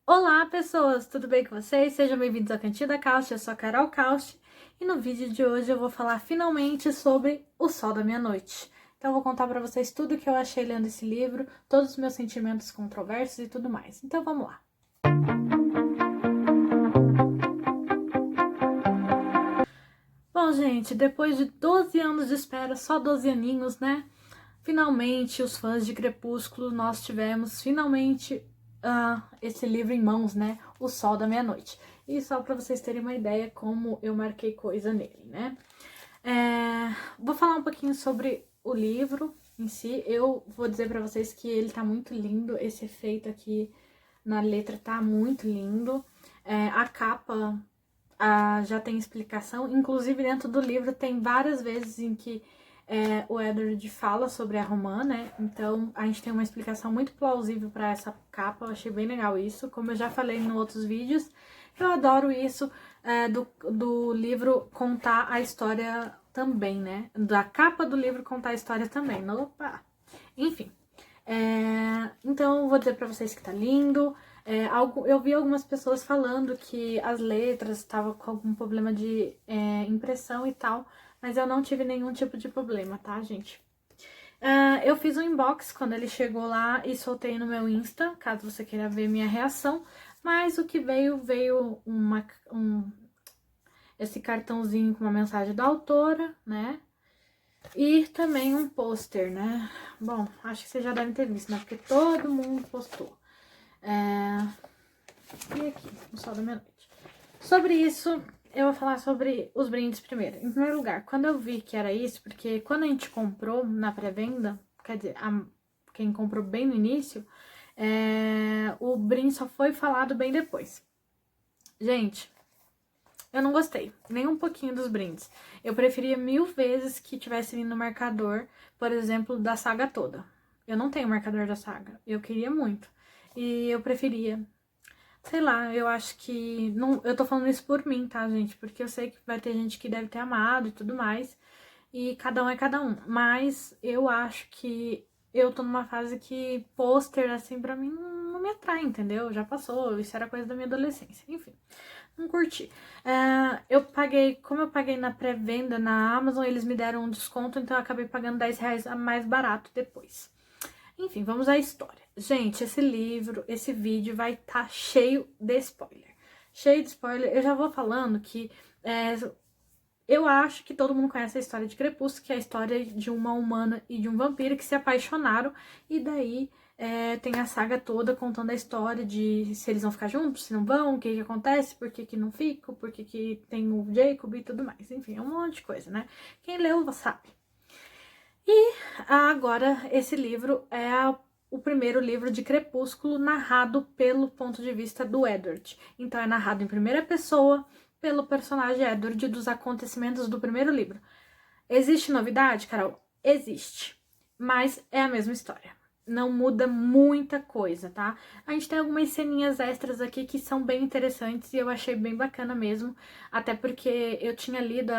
Olá, pessoas! Tudo bem com vocês? Sejam bem-vindos ao Cantinho da Cauche, eu sou a Carol Cauche e no vídeo de hoje eu vou falar finalmente sobre O Sol da Meia-Noite. Então eu vou contar pra vocês tudo o que eu achei lendo esse livro, todos os meus sentimentos controversos e tudo mais. Então vamos lá! Bom, gente, depois de 12 anos de espera, só 12 aninhos, né? Finalmente, os fãs de Crepúsculo, nós tivemos finalmente esse livro em mãos, né? O Sol da Meia-Noite. E só para vocês terem uma ideia como eu marquei coisa nele, né? Vou falar um pouquinho sobre o livro em si. Eu vou dizer para vocês que ele tá muito lindo. Esse efeito aqui na letra tá muito lindo. A capa já tem explicação. Inclusive, dentro do livro tem várias vezes em que o Edward fala sobre a romã, né? Então, a gente tem uma explicação muito plausível para essa capa. Eu achei bem legal isso. Como eu já falei em outros vídeos, eu adoro isso do livro contar a história também, né? Da capa do livro contar a história também. Opa! Enfim. Então, eu vou dizer pra vocês que tá lindo. Eu vi algumas pessoas falando que as letras estavam com algum problema de impressão e tal, mas eu não tive nenhum tipo de problema, tá, gente? Eu fiz um inbox quando ele chegou lá e soltei no meu Insta, caso você queira ver minha reação, mas o que veio esse cartãozinho com uma mensagem da autora, né? E também um pôster, né? Bom, acho que vocês já devem ter visto, né? Porque todo mundo postou. E aqui, o Sol da Meia-Noite. Sobre isso, eu vou falar sobre os brindes primeiro. Em primeiro lugar, quando eu vi que era isso, porque quando a gente comprou na pré-venda, quer dizer, quem comprou bem no início, o brinde só foi falado bem depois. Gente, eu não gostei, nem um pouquinho dos brindes. Eu preferia 1000 vezes que tivesse vindo no marcador, por exemplo, da saga toda. Eu não tenho marcador da saga, eu queria muito. E eu preferia. Sei lá, eu acho que. Não, eu tô falando isso por mim, tá, gente? Porque eu sei que vai ter gente que deve ter amado e tudo mais. E cada um é cada um. Mas eu acho que eu tô numa fase que pôster, assim, pra mim não me atrai, entendeu? Já passou, isso era coisa da minha adolescência. Enfim, não curti. Eu paguei, como eu paguei na pré-venda na Amazon, eles me deram um desconto, então eu acabei pagando R$ 10 a mais barato depois. Enfim, vamos à história. Gente, esse livro, esse vídeo vai estar cheio de spoiler. Cheio de spoiler. Eu já vou falando que eu acho que todo mundo conhece a história de Crepúsculo, que é a história de uma humana e de um vampiro que se apaixonaram. E daí tem a saga toda contando a história de se eles vão ficar juntos, se não vão, o que acontece, por que não ficam, por que tem o Jacob e tudo mais. Enfim, é um monte de coisa, né? Quem leu sabe. E agora esse livro é o primeiro livro de Crepúsculo narrado pelo ponto de vista do Edward. Então é narrado em primeira pessoa pelo personagem Edward dos acontecimentos do primeiro livro. Existe novidade, Carol? Existe. Mas é a mesma história. Não muda muita coisa, tá? A gente tem algumas ceninhas extras aqui que são bem interessantes e eu achei bem bacana mesmo. Até porque eu tinha lido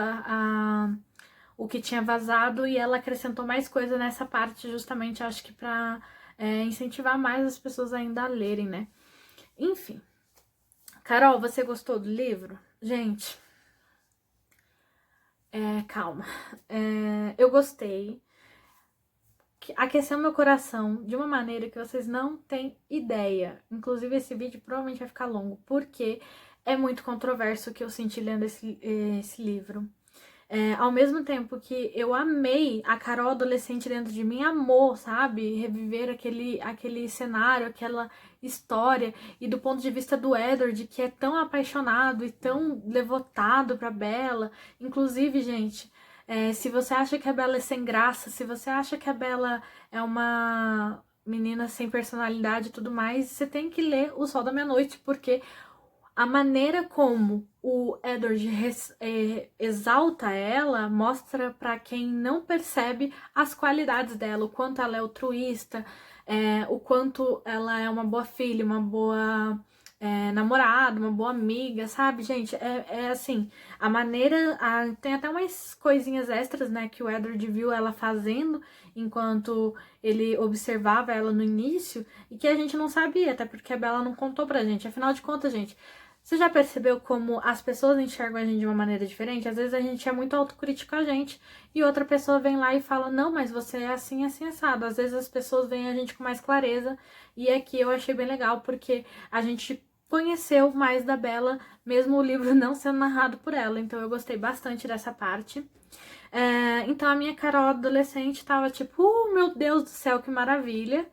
o que tinha vazado e ela acrescentou mais coisa nessa parte, justamente acho que pra incentivar mais as pessoas ainda a lerem, né? Enfim. Carol, você gostou do livro? Gente, calma. Eu gostei. Aqueceu meu coração de uma maneira que vocês não têm ideia. Inclusive, esse vídeo provavelmente vai ficar longo, porque é muito controverso o que eu senti lendo esse livro. Ao mesmo tempo que eu amei, a Carol adolescente dentro de mim amou, sabe? Reviver aquele cenário, aquela história. E do ponto de vista do Edward, que é tão apaixonado e tão devotado pra Bella. Inclusive, gente, se você acha que a Bella é sem graça, se você acha que a Bella é uma menina sem personalidade e tudo mais, você tem que ler O Sol da Meia-Noite, porque a maneira como o Edward exalta ela mostra para quem não percebe as qualidades dela, o quanto ela é altruísta, o quanto ela é uma boa filha, uma boa namorado, uma boa amiga, sabe, gente? É assim, a maneira. Tem até umas coisinhas extras, né, que o Edward viu ela fazendo enquanto ele observava ela no início e que a gente não sabia, até porque a Bella não contou pra gente. Afinal de contas, gente. Você já percebeu como as pessoas enxergam a gente de uma maneira diferente? Às vezes a gente é muito autocrítico com a gente e outra pessoa vem lá e fala, não, mas você é assim, assim, assado. Às vezes as pessoas veem a gente com mais clareza e aqui eu achei bem legal porque a gente conheceu mais da Bella, mesmo o livro não sendo narrado por ela. Então eu gostei bastante dessa parte. Então a minha Carol adolescente tava tipo, meu Deus do céu, que maravilha.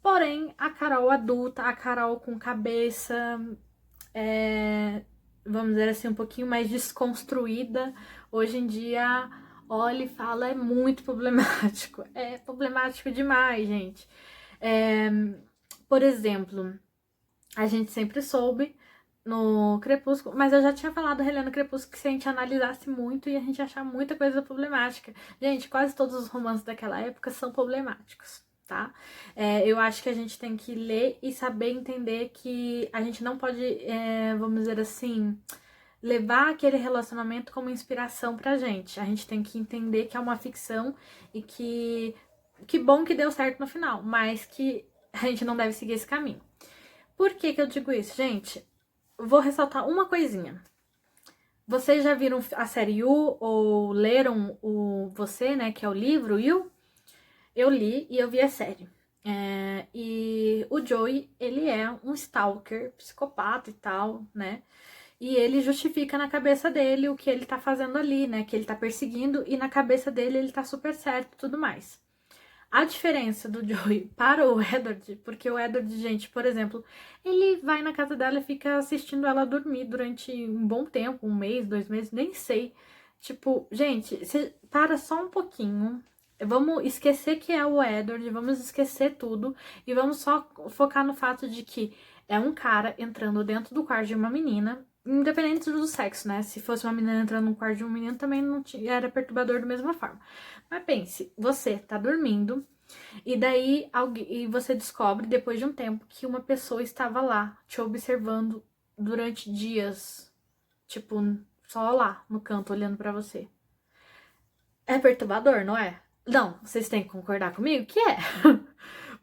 Porém, a Carol adulta, a Carol com cabeça, vamos dizer assim, um pouquinho mais desconstruída, hoje em dia olha e fala, é muito problemático. É problemático demais, gente. Por exemplo, a gente sempre soube no Crepúsculo, mas eu já tinha falado relendo Crepúsculo que se a gente analisasse muito ia a gente achar muita coisa problemática. Gente, quase todos os romances daquela época são problemáticos, tá? Eu acho que a gente tem que ler e saber entender que a gente não pode, vamos dizer assim, levar aquele relacionamento como inspiração pra gente. A gente tem que entender que é uma ficção e que bom que deu certo no final, mas que a gente não deve seguir esse caminho. Por que eu digo isso, gente? Vou ressaltar uma coisinha. Vocês já viram a série You ou leram o Você, né, que é o livro You? Eu li e eu vi a série. E o Joey, ele é um stalker, psicopata e tal, né? E ele justifica na cabeça dele o que ele tá fazendo ali, né? Que ele tá perseguindo e na cabeça dele ele tá super certo e tudo mais. A diferença do Joey para o Edward, porque o Edward, gente, por exemplo, ele vai na casa dela e fica assistindo ela dormir durante um bom tempo, 1 mês, 2 meses, nem sei. Tipo, gente, você para só um pouquinho. Vamos esquecer que é o Edward, vamos esquecer tudo e vamos só focar no fato de que é um cara entrando dentro do quarto de uma menina, independente do sexo, né? Se fosse uma menina entrando no quarto de um menino, também não tinha, era perturbador da mesma forma. Mas pense, você tá dormindo e daí e você descobre depois de um tempo que uma pessoa estava lá te observando durante dias, tipo, só lá no canto olhando pra você. É perturbador, não é? Não, vocês têm que concordar comigo que é.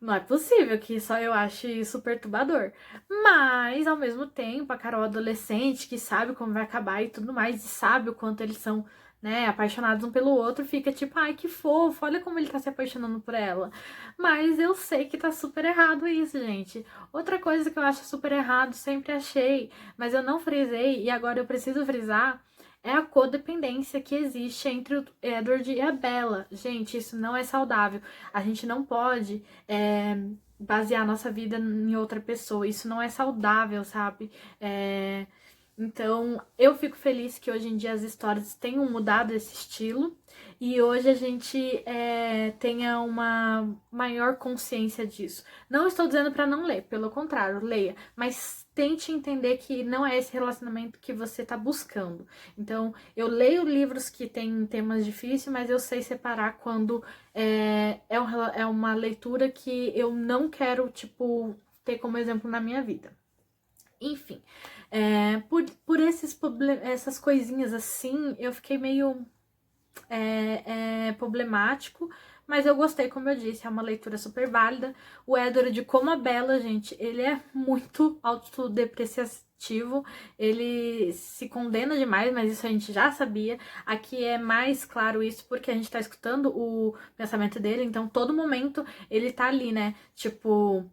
Não é possível que só eu ache isso perturbador. Mas, ao mesmo tempo, a Carol adolescente, que sabe como vai acabar e tudo mais, e sabe o quanto eles são, né, apaixonados um pelo outro, fica tipo, ai, que fofo, olha como ele tá se apaixonando por ela. Mas eu sei que tá super errado isso, gente. Outra coisa que eu acho super errado, sempre achei, mas eu não frisei e agora eu preciso frisar, é a codependência que existe entre o Edward e a Bella. Gente, isso não é saudável. A gente não pode basear nossa vida em outra pessoa. Isso não é saudável, sabe? Então, eu fico feliz que hoje em dia as histórias tenham mudado esse estilo e hoje a gente tenha uma maior consciência disso. Não estou dizendo para não ler, pelo contrário, leia, mas tente entender que não é esse relacionamento que você está buscando. Então, eu leio livros que têm temas difíceis, mas eu sei separar quando é uma leitura que eu não quero, tipo, ter como exemplo na minha vida. Enfim, por essas coisinhas assim, eu fiquei meio problemático, mas eu gostei, como eu disse, é uma leitura super válida. O Edward, como a Bella, gente, ele é muito autodepreciativo, ele se condena demais, mas isso a gente já sabia. Aqui é mais claro isso porque a gente tá escutando o pensamento dele, então todo momento ele tá ali, né? Tipo,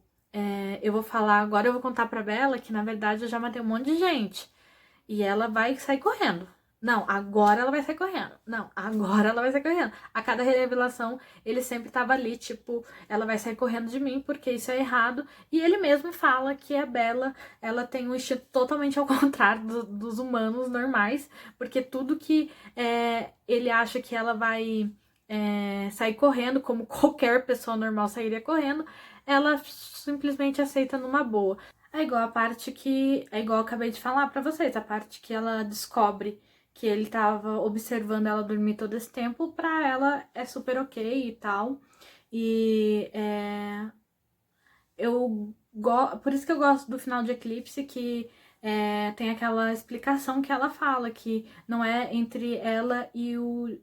eu vou falar, agora eu vou contar pra Bella que na verdade eu já matei um monte de gente. E ela vai sair correndo. Não, agora ela vai sair correndo. Não, agora ela vai sair correndo. A cada revelação, ele sempre tava ali, tipo, ela vai sair correndo de mim porque isso é errado. E ele mesmo fala que a Bella, ela tem um instinto totalmente ao contrário dos humanos normais, porque tudo que ele acha que ela vai sair correndo, como qualquer pessoa normal sairia correndo, ela simplesmente aceita numa boa. É igual a parte que. É igual eu acabei de falar pra vocês, a parte que ela descobre que ele tava observando ela dormir todo esse tempo, pra ela é super ok e tal. E eu Por isso que eu gosto do final de Eclipse, que tem aquela explicação que ela fala, que não é entre ela e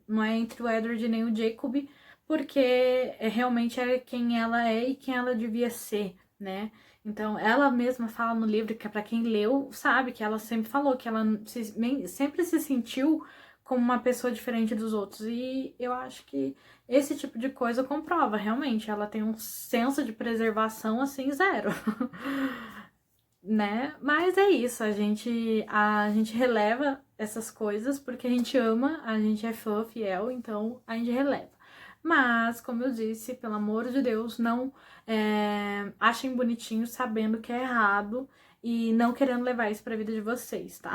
não é entre o Edward nem o Jacob, porque realmente é quem ela é e quem ela devia ser, né? Então, ela mesma fala no livro, que é pra quem leu, sabe, que ela sempre falou que ela sempre se sentiu como uma pessoa diferente dos outros. E eu acho que esse tipo de coisa comprova, realmente. Ela tem um senso de preservação, assim, zero. Né? Mas é isso, a gente releva essas coisas porque a gente ama, a gente é fã fiel, então a gente releva. Mas, como eu disse, pelo amor de Deus, não achem bonitinho sabendo que é errado e não querendo levar isso pra vida de vocês, tá?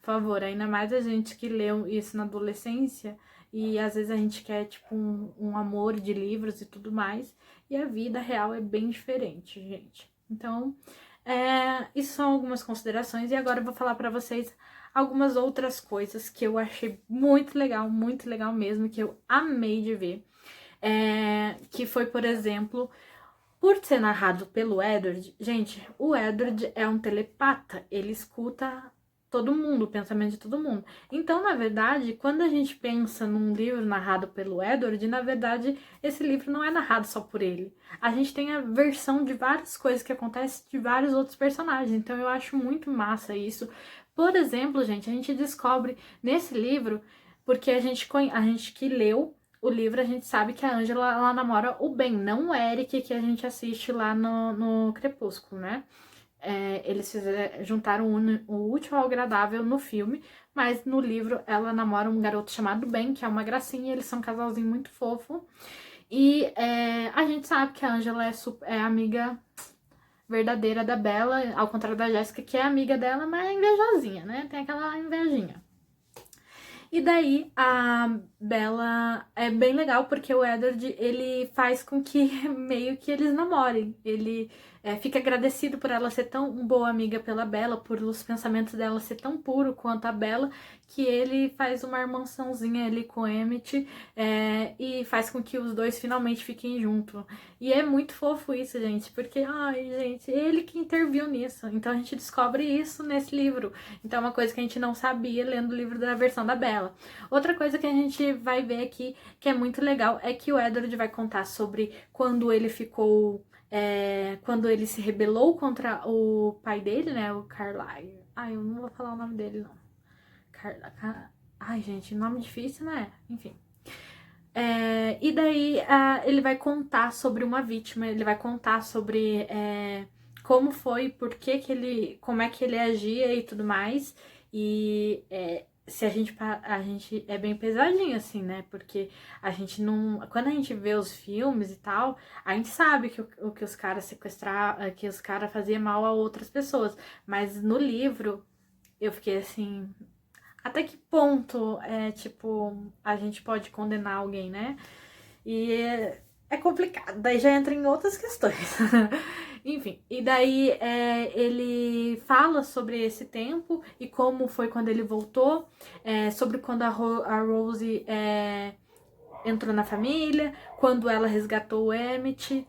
Por favor, ainda mais a gente que leu isso na adolescência e às vezes a gente quer, tipo, um amor de livros e tudo mais, e a vida real é bem diferente, gente. Então, isso são algumas considerações e agora eu vou falar pra vocês algumas outras coisas que eu achei muito legal mesmo, que eu amei de ver. Que foi, por exemplo, por ser narrado pelo Edward, gente, o Edward é um telepata, ele escuta todo mundo, o pensamento de todo mundo. Então, na verdade, quando a gente pensa num livro narrado pelo Edward, na verdade, esse livro não é narrado só por ele. A gente tem a versão de várias coisas que acontecem de vários outros personagens, então eu acho muito massa isso. Por exemplo, gente, a gente descobre nesse livro, porque a gente que leu o livro, a gente sabe que a Angela, ela namora o Ben, não o Eric que a gente assiste lá no Crepúsculo, né? Eles juntaram o útil ao agradável no filme, mas no livro ela namora um garoto chamado Ben, que é uma gracinha, eles são um casalzinho muito fofo. E a gente sabe que a Angela é amiga verdadeira da Bella, ao contrário da Jéssica, que é amiga dela, mas é invejosinha, né? Tem aquela invejinha. E daí a Bella é bem legal porque o Edward, ele faz com que meio que eles namorem. Ele fica agradecido por ela ser tão boa amiga pela Bella, por os pensamentos dela ser tão puro quanto a Bella, que ele faz uma irmãozinha ali com Emmett e faz com que os dois finalmente fiquem juntos. E é muito fofo isso, gente, porque, ai, gente, ele que interviu nisso. Então a gente descobre isso nesse livro. Então é uma coisa que a gente não sabia lendo o livro da versão da Bella. Outra coisa que a gente vai ver aqui, que é muito legal, é que o Edward vai contar sobre quando ele ficou... quando ele se rebelou contra o pai dele, né, o Carlyle. Ai, eu não vou falar o nome dele, não. Ai, gente, nome difícil, né? Enfim. E daí ele vai contar sobre uma vítima, ele vai contar sobre como foi, por que que ele, como é que ele agia e tudo mais. E se a gente é bem pesadinho, assim, né? Porque a gente não. Quando a gente vê os filmes e tal, a gente sabe que o que os caras sequestravam, que os caras faziam mal a outras pessoas. Mas no livro, eu fiquei assim. Até que ponto tipo, a gente pode condenar alguém, né? E é complicado, daí já entra em outras questões. Enfim, e daí ele fala sobre esse tempo e como foi quando ele voltou, sobre quando a Rose entrou na família, quando ela resgatou o Emmett,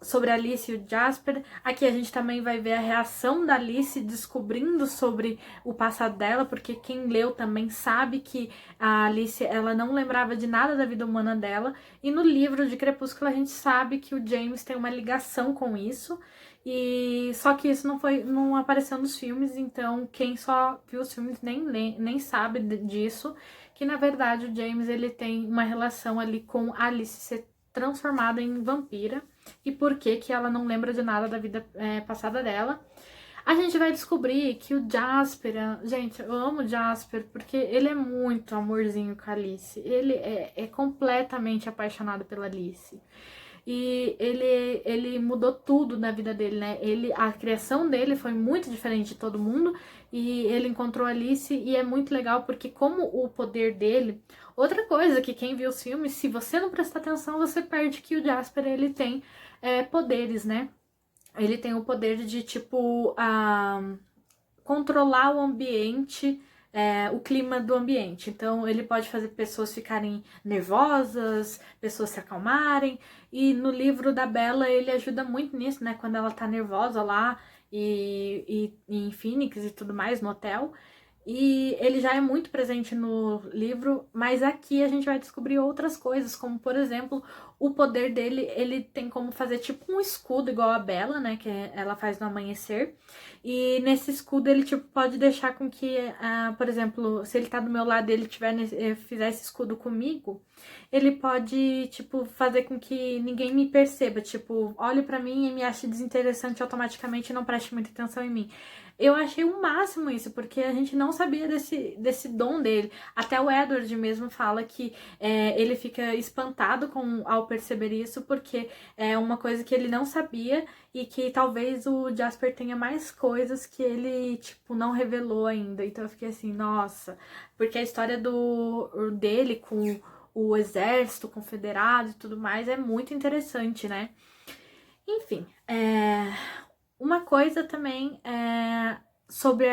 sobre a Alice e o Jasper. Aqui a gente também vai ver a reação da Alice descobrindo sobre o passado dela, porque quem leu também sabe que a Alice, ela não lembrava de nada da vida humana dela, e no livro de Crepúsculo a gente sabe que o James tem uma ligação com isso, e só que isso não apareceu nos filmes, então quem só viu os filmes nem sabe disso, que na verdade o James, ele tem uma relação ali com a Alice ser transformada em vampira e por que que ela não lembra de nada da vida passada dela. A gente vai descobrir que o Jasper, gente, eu amo o Jasper porque ele é muito amorzinho com a Alice, ele é completamente apaixonado pela Alice. E ele mudou tudo na vida dele, né? A criação dele foi muito diferente de todo mundo e ele encontrou a Alice e é muito legal porque como o poder dele... Outra coisa que quem viu os filmes, se você não prestar atenção, você perde que o Jasper, ele tem poderes, né? Ele tem o poder de, tipo, controlar o ambiente o clima do ambiente. Então, ele pode fazer pessoas ficarem nervosas, pessoas se acalmarem. E no livro da Bella, ele ajuda muito nisso, né? Quando ela tá nervosa lá e em Phoenix e tudo mais, no hotel. E ele já é muito presente no livro, mas aqui a gente vai descobrir outras coisas, como por exemplo, o poder dele, ele tem como fazer tipo um escudo igual a Bella, né, que ela faz no amanhecer. E nesse escudo ele tipo pode deixar com que, por exemplo, se ele tá do meu lado e ele fizer esse escudo comigo, ele pode tipo fazer com que ninguém me perceba, tipo, olhe pra mim e me ache desinteressante automaticamente e não preste muita atenção em mim. Eu achei o máximo isso, porque a gente não sabia desse dom dele. Até o Edward mesmo fala que ele fica espantado ao perceber isso, porque é uma coisa que ele não sabia e que talvez o Jasper tenha mais coisas que ele, tipo, não revelou ainda. Então eu fiquei assim, nossa, porque a história dele com o exército confederado e tudo mais é muito interessante, né? Enfim, uma coisa também sobre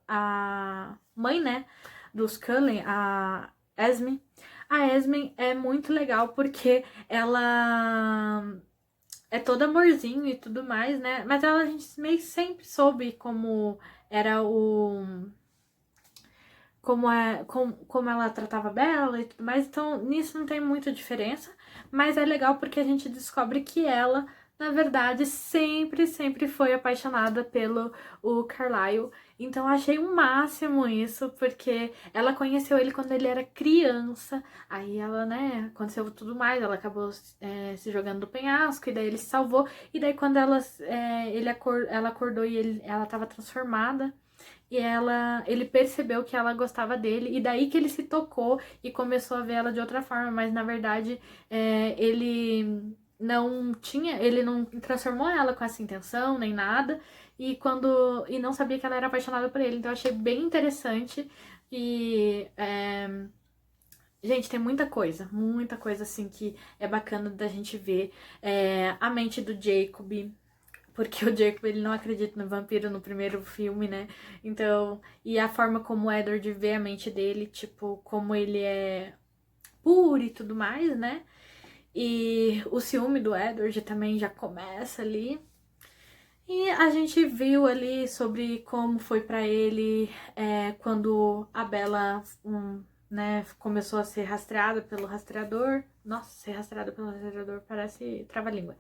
a mãe, né, dos Cullen, a Esme. A Esme é muito legal porque ela é toda amorzinho e tudo mais, né? Mas a gente meio que sempre soube como era como ela tratava a Bella e tudo mais, então nisso não tem muita diferença, mas é legal porque a gente descobre que ela, na verdade, sempre foi apaixonada pelo o Carlyle. Então achei o máximo isso, porque ela conheceu ele quando ele era criança, aí ela, né, aconteceu tudo mais, ela acabou se jogando do penhasco, e daí ele se salvou, e daí quando ela acordou e ela estava transformada, e ele percebeu que ela gostava dele, e daí que ele se tocou e começou a ver ela de outra forma, mas na verdade ele não transformou ela com essa intenção, nem nada, e não sabia que ela era apaixonada por ele, então eu achei bem interessante, e gente, tem muita coisa assim que é bacana da gente ver, a mente do Jacob, porque o Jacob, ele não acredita no vampiro no primeiro filme, né? Então, e a forma como o Edward vê a mente dele, tipo, como ele é puro e tudo mais, né? E o ciúme do Edward também já começa ali. E a gente viu ali sobre como foi pra ele quando a Bella, né, começou a ser rastreada pelo rastreador. Nossa, ser rastreada pelo rastreador parece trava-língua.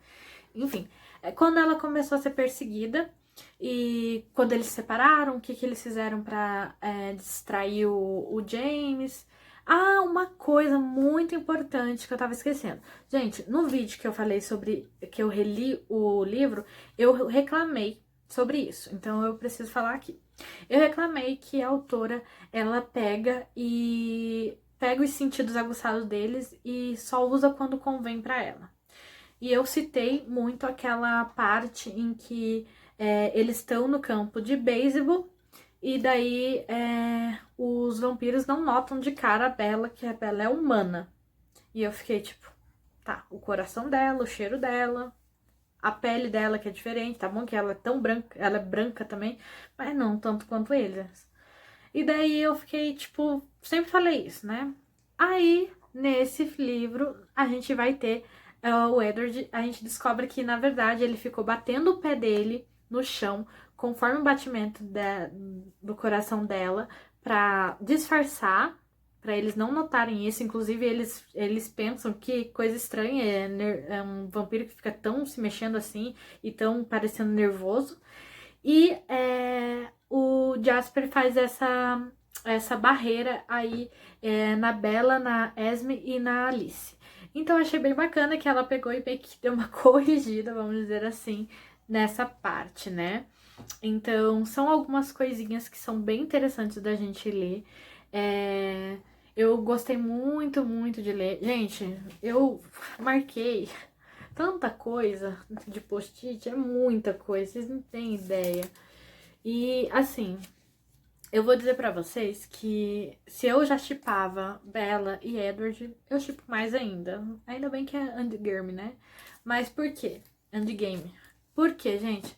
Enfim, quando ela começou a ser perseguida e quando eles se separaram, o que eles fizeram pra distrair o James. Ah, uma coisa muito importante que eu tava esquecendo. Gente, no vídeo que eu falei sobre que eu reli o livro, eu reclamei sobre isso. Então eu preciso falar aqui. Eu reclamei que a autora, ela pega os sentidos aguçados deles e só usa quando convém pra ela. E eu citei muito aquela parte em que eles estão no campo de beisebol e daí os vampiros não notam de cara a Bella, que a Bella é humana. E eu fiquei tipo, tá, o coração dela, o cheiro dela, a pele dela que é diferente, tá bom que ela é tão branca, ela é branca também, mas não tanto quanto eles. E daí eu fiquei tipo, sempre falei isso, né? Aí, nesse livro, a gente vai ter o Edward, a gente descobre que, na verdade, ele ficou batendo o pé dele no chão, conforme o batimento do coração dela, pra disfarçar, pra eles não notarem isso. Inclusive, eles pensam que coisa estranha, é um vampiro que fica tão se mexendo assim e tão parecendo nervoso. E o Jasper faz essa barreira aí na Bella, na Esme e na Alice. Então, eu achei bem bacana que ela pegou e meio que deu uma corrigida, vamos dizer assim, nessa parte, né? Então, são algumas coisinhas que são bem interessantes da gente ler. Eu gostei muito de ler. Gente, eu marquei tanta coisa de post-it, é muita coisa, vocês não têm ideia. E, assim, eu vou dizer pra vocês que se eu já shippava Bella e Edward, eu shippo mais ainda. Ainda bem que é endgame, né? Mas por quê? Endgame. Por quê, gente?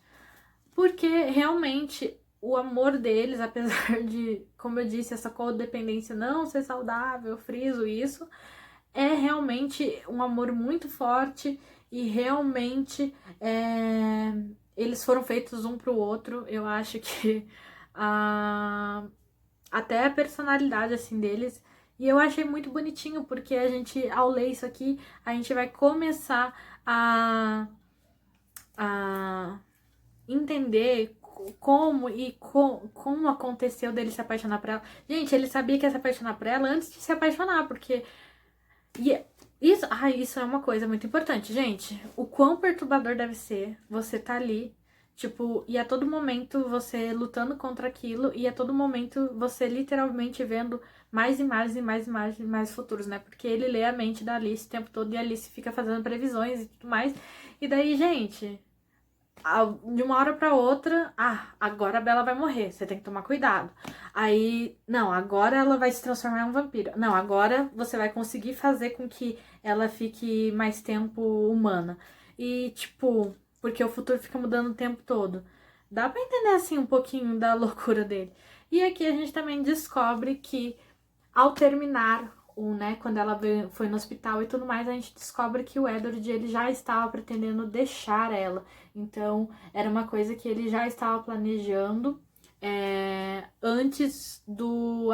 Porque realmente o amor deles, apesar de, como eu disse, essa codependência não ser saudável, eu friso isso, é realmente um amor muito forte e realmente eles foram feitos um pro outro. Eu acho que até a personalidade assim deles. E eu achei muito bonitinho, porque a gente, ao ler isso aqui, a gente vai começar a entender como e como aconteceu dele se apaixonar por ela. Gente, ele sabia que ia se apaixonar por ela antes de se apaixonar, porque isso é uma coisa muito importante, gente. O quão perturbador deve ser você tá ali, tipo, e a todo momento você lutando contra aquilo, e a todo momento você literalmente vendo mais imagens e mais imagens e mais futuros, né? Porque ele lê a mente da Alice o tempo todo e a Alice fica fazendo previsões e tudo mais. E daí, gente, de uma hora pra outra, agora a Bella vai morrer, você tem que tomar cuidado. Aí, não, agora ela vai se transformar em um vampiro. Não, agora você vai conseguir fazer com que ela fique mais tempo humana. E, tipo, porque o futuro fica mudando o tempo todo. Dá pra entender, assim, um pouquinho da loucura dele. E aqui a gente também descobre que, ao terminar né, quando ela foi no hospital e tudo mais, a gente descobre que o Edward ele já estava pretendendo deixar ela. Então, era uma coisa que ele já estava planejando antes do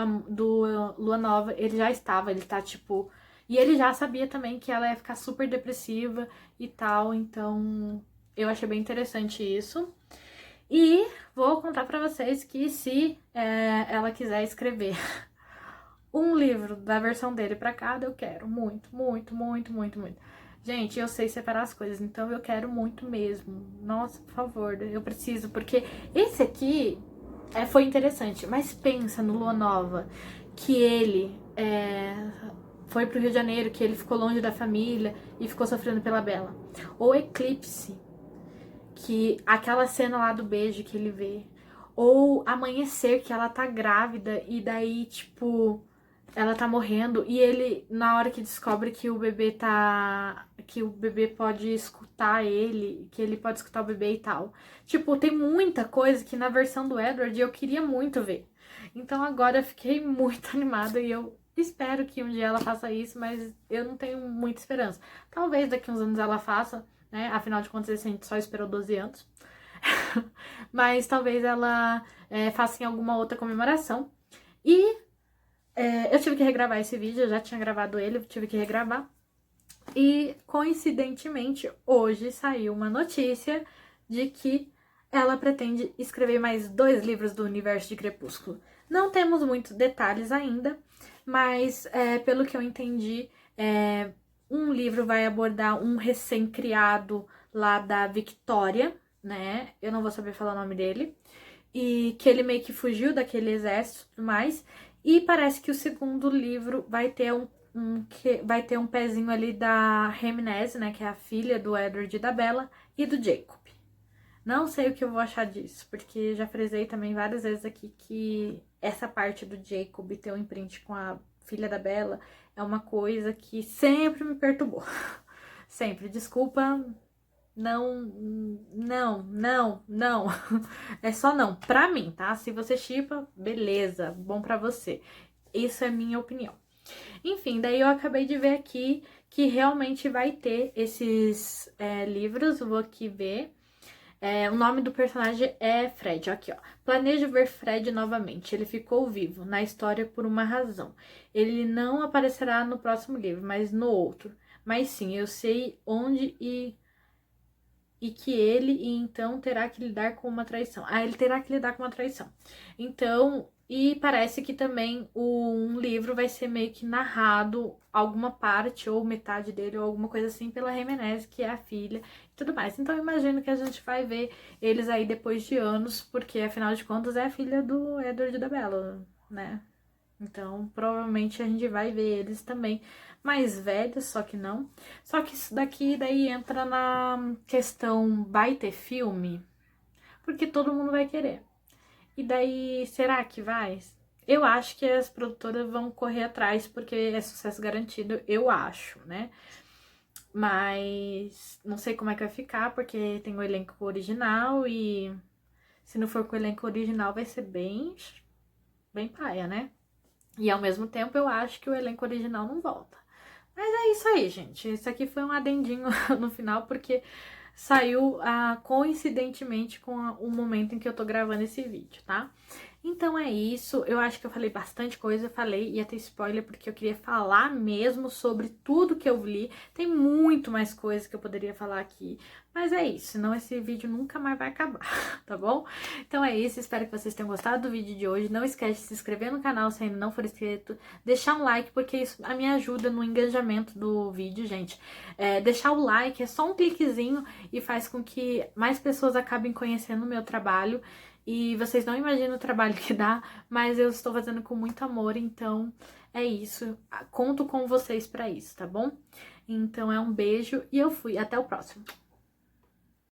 Lua Nova. Ele tá tipo. E ele já sabia também que ela ia ficar super depressiva e tal. Então, eu achei bem interessante isso. E vou contar pra vocês que se ela quiser escrever um livro da versão dele pra cada, eu quero muito, muito, muito, muito, muito. Gente, eu sei separar as coisas, então eu quero muito mesmo. Nossa, por favor, eu preciso, porque esse aqui foi interessante, mas pensa no Lua Nova, que ele foi pro Rio de Janeiro, que ele ficou longe da família e ficou sofrendo pela Bella. Ou Eclipse, que aquela cena lá do beijo que ele vê. Ou Amanhecer, que ela tá grávida e daí, tipo, ela tá morrendo e ele, na hora que descobre que o bebê tá. Que o bebê pode escutar ele, que ele pode escutar o bebê e tal. Tipo, tem muita coisa que na versão do Edward eu queria muito ver. Então agora eu fiquei muito animada e eu espero que um dia ela faça isso, mas eu não tenho muita esperança. Talvez daqui uns anos ela faça, né? Afinal de contas, a gente só esperou 12 anos. Mas talvez ela faça em alguma outra comemoração. E eu tive que regravar esse vídeo, eu já tinha gravado ele, eu tive que regravar. E, coincidentemente, hoje saiu uma notícia de que ela pretende escrever mais 2 livros do universo de Crepúsculo. Não temos muitos detalhes ainda, mas pelo que eu entendi, um livro vai abordar um recém-criado lá da Victoria, né? Eu não vou saber falar o nome dele. E que ele meio que fugiu daquele exército e tudo mais. E parece que o segundo livro vai ter vai ter um pezinho ali da Reminese, né? Que é a filha do Edward e da Bella, e do Jacob. Não sei o que eu vou achar disso, porque já frisei também várias vezes aqui que essa parte do Jacob ter um imprint com a filha da Bella é uma coisa que sempre me perturbou. Sempre. Desculpa, não, não, não, não. É só não. Pra mim, tá? Se você chipa, beleza, bom pra você. Isso é minha opinião. Enfim, daí eu acabei de ver aqui que realmente vai ter esses livros. Vou aqui ver. O nome do personagem é Fred, aqui ó. Planejo ver Fred novamente. Ele ficou vivo na história por uma razão. Ele não aparecerá no próximo livro, mas no outro. Mas sim, eu sei onde e que ele então terá que lidar com uma traição. Ele terá que lidar com uma traição. Então, e parece que também um livro vai ser meio que narrado, alguma parte ou metade dele ou alguma coisa assim pela Jimenez, que é a filha e tudo mais. Então, eu imagino que a gente vai ver eles aí depois de anos, porque afinal de contas é a filha do Edward e da Bella, né? Então, provavelmente a gente vai ver eles também mais velhos, só que não. Só que isso daqui daí entra na questão, vai ter filme? Porque todo mundo vai querer. E daí, será que vai? Eu acho que as produtoras vão correr atrás, porque é sucesso garantido, eu acho, né? Mas não sei como é que vai ficar, porque tem o elenco original e Se não for com o elenco original, vai ser bem paia, né? E ao mesmo tempo, eu acho que o elenco original não volta. Mas é isso aí, gente. Esse aqui foi um adendinho no final, porque saiu coincidentemente com o momento em que eu tô gravando esse vídeo, tá? Então é isso, eu acho que eu falei bastante coisa, ia ter spoiler porque eu queria falar mesmo sobre tudo que eu li. Tem muito mais coisa que eu poderia falar aqui, mas é isso, senão esse vídeo nunca mais vai acabar, tá bom? Então é isso, espero que vocês tenham gostado do vídeo de hoje. Não esquece de se inscrever no canal se ainda não for inscrito, deixar um like, porque isso me ajuda no engajamento do vídeo, gente. Deixar o like é só um cliquezinho e faz com que mais pessoas acabem conhecendo o meu trabalho. E vocês não imaginam o trabalho que dá, mas eu estou fazendo com muito amor, então é isso. Conto com vocês para isso, tá bom? Então é um beijo e eu fui. Até o próximo.